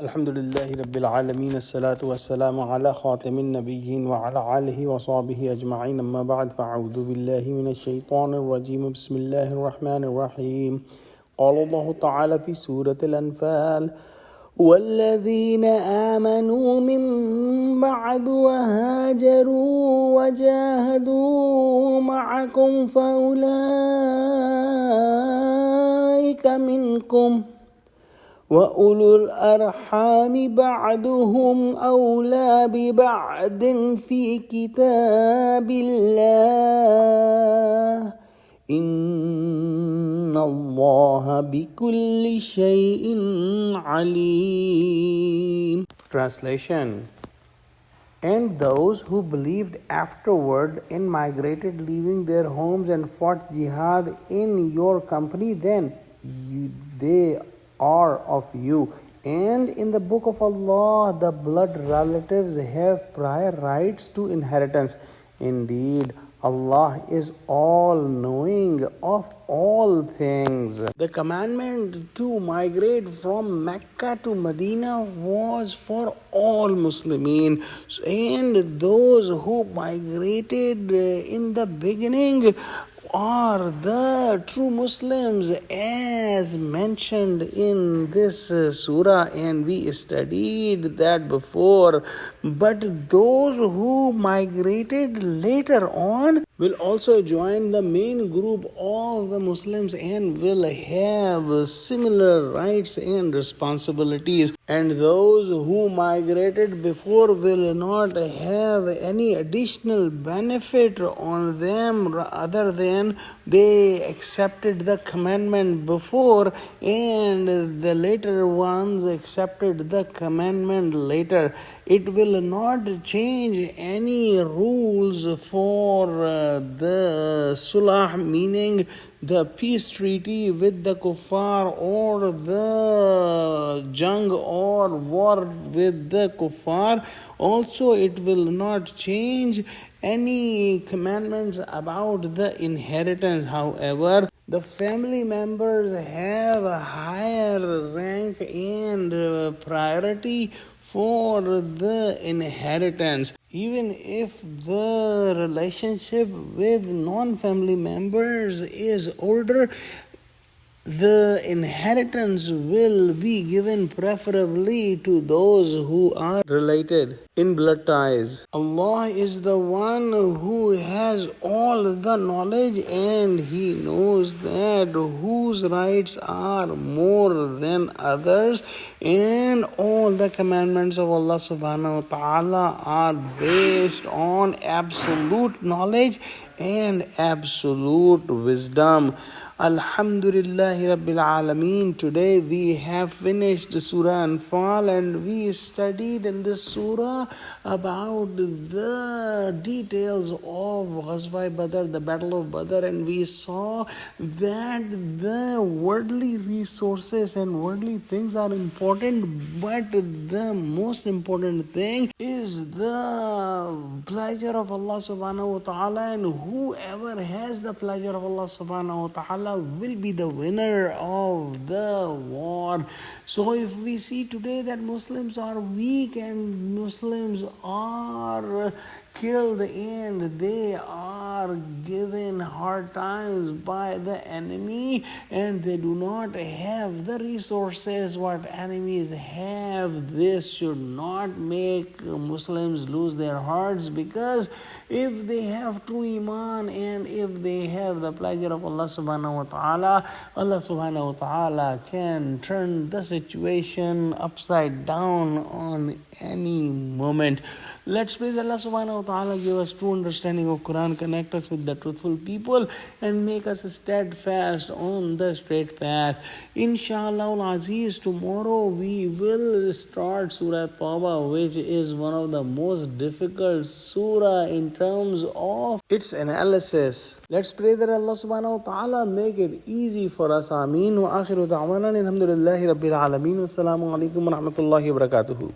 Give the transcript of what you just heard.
Alhamdulillahi Rabbil Alameen, as-salatu was-salamu ala khatamin nabiyyin wa ala alihi wa sahbihi ajma'in, amma ba'd, fa'udhu billahi minash shaitanir rajim, bismillahir rahmanir rahim. Qala Allahu ta'ala fi Surah Al-Anfal, وَالَّذِينَ آمَنُوا مِن بَعْدُ وَهَاجَرُوا وَجَاهَدُوا مَعَكُمْ فَأُولَئِكَ مِنكُمْ وَأُولُو الْأَرْحَامِ بَعْضُهُمْ أَوْلَى بِبَعْضٍ فِي كِتَابِ اللَّهِ إِنَّ اللَّهَ بِكُلِّ شَيْءٍ عَلِيمٌ. Translation: And those who believed afterward and migrated, leaving their homes and fought jihad in your company, then they are of you. And in the book of Allah, the blood relatives have prior rights to inheritance. Indeed, Allah is all-knowing of all things. The commandment to migrate from Mecca to Medina was for all Muslimin, and those who migrated in the beginning are the true Muslims, as mentioned in this surah, and we studied that before. But those who migrated later on will also join the main group of the Muslims and will have similar rights and responsibilities. And those who migrated before will not have any additional benefit on them other than they accepted the commandment before, and the later ones accepted the commandment later. It will not change any rules for the sulh, meaning the peace treaty with the kuffar, or the jang or war with the kuffar. Also, it will not change any commandments about the inheritance. However, the family members have a higher rank and priority for the inheritance. Even if the relationship with non-family members is older, the inheritance will be given preferably to those who are related in blood ties. Allah is the one who has all the knowledge, and He knows that whose rights are more than others, and all the commandments of Allah subhanahu wa ta'ala are based on absolute knowledge and absolute wisdom. Alhamdulillahi Rabbil Alameen. Today we have finished Surah Al-Anfal, and we studied in this surah about the details of Ghazwa Badr, the Battle of Badr, and we saw that the worldly resources and worldly things are important, but the most important thing is the pleasure of Allah subhanahu wa ta'ala, and whoever has the pleasure of Allah subhanahu wa ta'ala will be the winner of the war. So if we see today that Muslims are weak and Muslims are killed and they are given hard times by the enemy, and they do not have the resources what enemies have, this should not make Muslims lose their hearts, because if they have true iman and if they have the pleasure of Allah subhanahu wa ta'ala, Allah subhanahu wa ta'ala can turn the situation upside down on any moment. Let's praise Allah subhanahu wa ta'ala, give us true understanding of Quran, connect us with the truthful people, and make us steadfast on the straight path. Inshallah al-Aziz, tomorrow we will start Surah Tawbah, which is one of the most difficult surah in terms of its analysis. Let's pray that Allah subhanahu wa ta'ala make it easy for us. Ameen. Wa akhiru da'wana alhamdulillahi Rabbil Alameen. Wassalamu alaikum wa rahmatullahi wa barakatuhu.